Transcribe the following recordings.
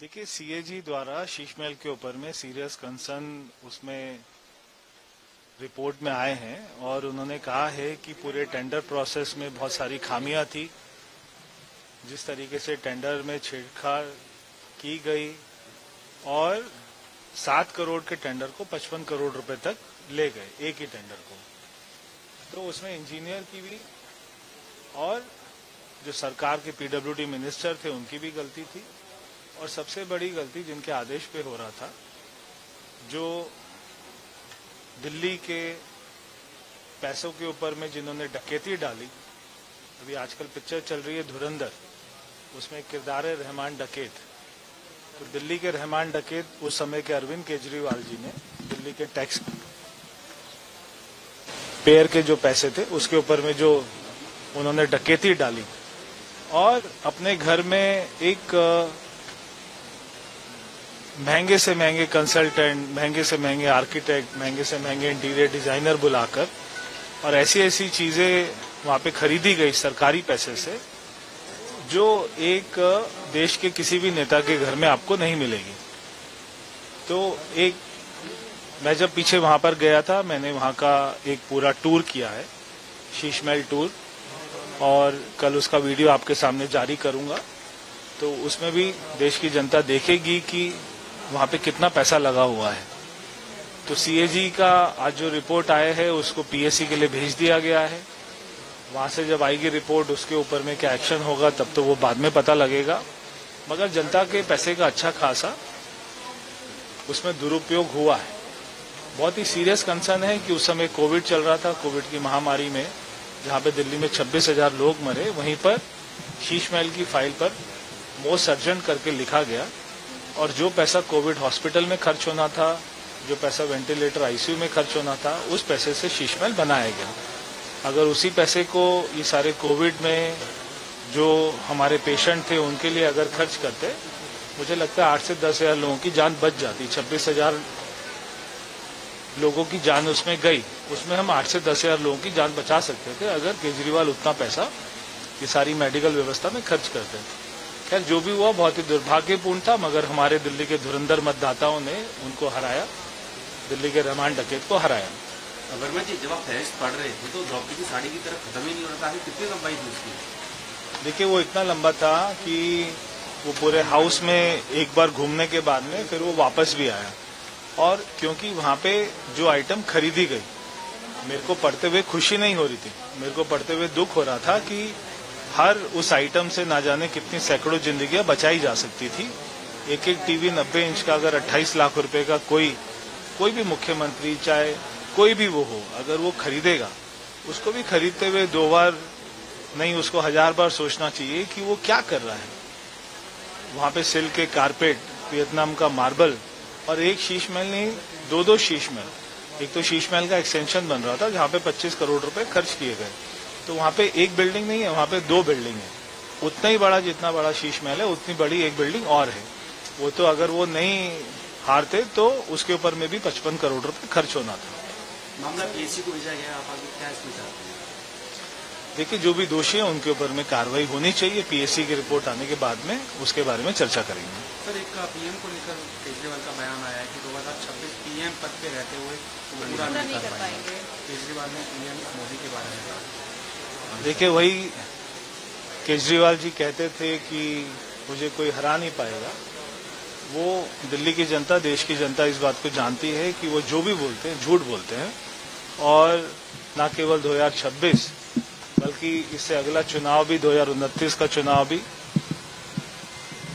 देखिए, सीएजी द्वारा शीश महल के ऊपर में सीरियस कंसर्न उसमें रिपोर्ट में आए हैं और उन्होंने कहा है कि पूरे टेंडर प्रोसेस में बहुत सारी खामियां थी। जिस तरीके से टेंडर में छेड़छाड़ की गई और 7 करोड़ के टेंडर को 55 करोड़ रुपए तक ले गए, एक ही टेंडर को। तो उसमें इंजीनियर की भी और जो सरकार के पीडब्ल्यूडी मिनिस्टर थे उनकी भी गलती थी। और सबसे बड़ी गलती जिनके आदेश पे हो रहा था, जो दिल्ली के पैसों के ऊपर में जिन्होंने डकैती डाली। अभी आजकल पिक्चर चल रही है धुरंधर, उसमें किरदार है रहमान डकैत। तो दिल्ली के रहमान डकैत उस समय के अरविंद केजरीवाल जी ने दिल्ली के टैक्स पेयर के जो पैसे थे उसके ऊपर में जो उन्होंने डकैती डाली और अपने घर में एक महंगे से महंगे कंसल्टेंट, महंगे से महंगे आर्किटेक्ट, महंगे से महंगे इंटीरियर डिजाइनर बुलाकर और ऐसी ऐसी चीजें वहां पे खरीदी गई सरकारी पैसे से जो एक देश के किसी भी नेता के घर में आपको नहीं मिलेगी। तो मैं जब पीछे वहां पर गया था, मैंने वहां का एक पूरा टूर किया है, शीश महल टूर, और कल उसका वीडियो आपके सामने जारी करूंगा। तो उसमें भी देश की जनता देखेगी कि वहां पे कितना पैसा लगा हुआ है। तो सीएजी का आज जो रिपोर्ट आया है उसको पीएससी के लिए भेज दिया गया है। वहां से जब आएगी रिपोर्ट उसके ऊपर में क्या एक्शन होगा तब तो वो बाद में पता लगेगा। मगर जनता के पैसे का अच्छा खासा उसमें दुरुपयोग हुआ है। बहुत ही सीरियस कंसर्न है कि उस समय कोविड चल रहा था, कोविड की महामारी में जहां पे दिल्ली में 26,000 लोग मरे, वहीं पर शीश महल की फाइल पर मोस्ट अर्जेंट करके लिखा गया और जो पैसा कोविड हॉस्पिटल में खर्च होना था, जो पैसा वेंटिलेटर आईसीयू में खर्च होना था, उस पैसे से शीश महल बनाया गया। अगर उसी पैसे को ये सारे कोविड में जो हमारे पेशेंट थे उनके लिए अगर खर्च करते, मुझे लगता है 8 से 10 हजार लोगों की जान बच जाती। 26,000 लोगों की जान उसमें गई, उसमें हम 8 से 10 हजार लोगों की जान बचा सकते थे अगर केजरीवाल उतना पैसा ये सारी मेडिकल व्यवस्था में खर्च करते। खैर, जो भी हुआ बहुत ही दुर्भाग्यपूर्ण था, मगर हमारे दिल्ली के धुरंधर मतदाताओं ने उनको हराया, दिल्ली के रहमान डकैत को हराया। वर्मा जी, जब आप फहरिस्त पढ़ रहे थे तो द्रौपदी की साड़ी की तरफ खत्म ही नहीं होता है, कितनी लंबाई थी उसकी? देखिए, वो इतना लंबा था कि वो पूरे हाउस में एक बार घूमने के बाद में फिर वो वापस भी आया। और क्योंकि वहां पे जो आइटम खरीदी गई, मेरे को पढ़ते हुए खुशी नहीं हो रही थी, मेरे को पढ़ते हुए दुख हो रहा था कि हर उस आइटम से ना जाने कितनी सैकड़ों जिंदगियां बचाई जा सकती थी। एक एक टीवी 90 इंच का अगर 28 लाख रुपए का कोई भी मुख्यमंत्री, चाहे कोई भी वो हो, अगर वो खरीदेगा, उसको भी खरीदते हुए 2 बार नहीं, उसको 1000 बार सोचना चाहिए कि वो क्या कर रहा है। वहां पे सिल्क के कारपेट, वियतनाम का मार्बल, और एक शीश महल नहीं, 2 शीश महल। एक तो शीश महल का एक्सटेंशन बन रहा था जहां पे 25 करोड़ रुपए खर्च किए गए। तो वहां पे एक बिल्डिंग नहीं है, वहां पे 2 बिल्डिंग है। उतना ही बड़ा, जितना बड़ा शीश महल है उतनी बड़ी एक बिल्डिंग और है। वो तो अगर वो नहीं हारते तो उसके ऊपर में भी 55 करोड़ रुपए खर्च होना था। मामला पीएससी को भेजा गया, आप आगे क्या इसमें चाहते हैं? देखिए, जो भी दोषी है उनके ऊपर में कार्रवाई होनी चाहिए। पीएससी की रिपोर्ट आने के बाद में उसके बारे में चर्चा करेंगे। सर, एक पीएम को लेकर केजरीवाल का बयान आया है कि 2026 पीएम पद पे रहते हुए पूरा नहीं कर पाएंगे। केजरीवाल ने पीएम मोदी के बारे में कहा। देखिए, वही केजरीवाल जी कहते थे कि मुझे कोई हरा नहीं पाएगा। वो दिल्ली की जनता, देश की जनता इस बात को जानती है कि वो जो भी बोलते हैं झूठ बोलते हैं। और न केवल 2026 बल्कि इससे अगला चुनाव भी, 2029 का चुनाव भी,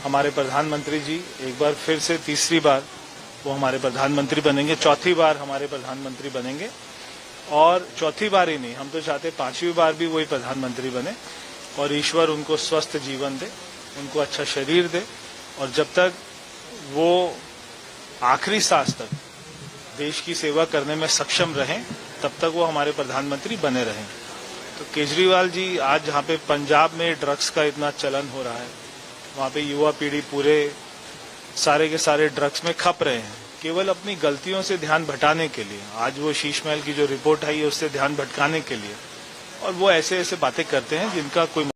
हमारे प्रधानमंत्री जी एक बार फिर से तीसरी बार वो हमारे प्रधानमंत्री बनेंगे, चौथी बार हमारे प्रधानमंत्री बनेंगे। और चौथी बार ही नहीं, हम तो चाहते 5वीं बार भी वही प्रधानमंत्री बने और ईश्वर उनको स्वस्थ जीवन दे, उनको अच्छा शरीर दे, और जब तक वो आखिरी सांस तक देश की सेवा करने में सक्षम रहें तब तक वो हमारे प्रधानमंत्री बने रहें। तो केजरीवाल जी, आज जहाँ पे पंजाब में ड्रग्स का इतना चलन हो रहा है, वहाँ पे युवा पीढ़ी पूरे सारे के सारे ड्रग्स में खप रहे हैं, केवल अपनी गलतियों से ध्यान भटकाने के लिए। आज वो शीश महल की जो रिपोर्ट आई है उससे ध्यान भटकाने के लिए, और वो ऐसे ऐसे बातें करते हैं जिनका कोई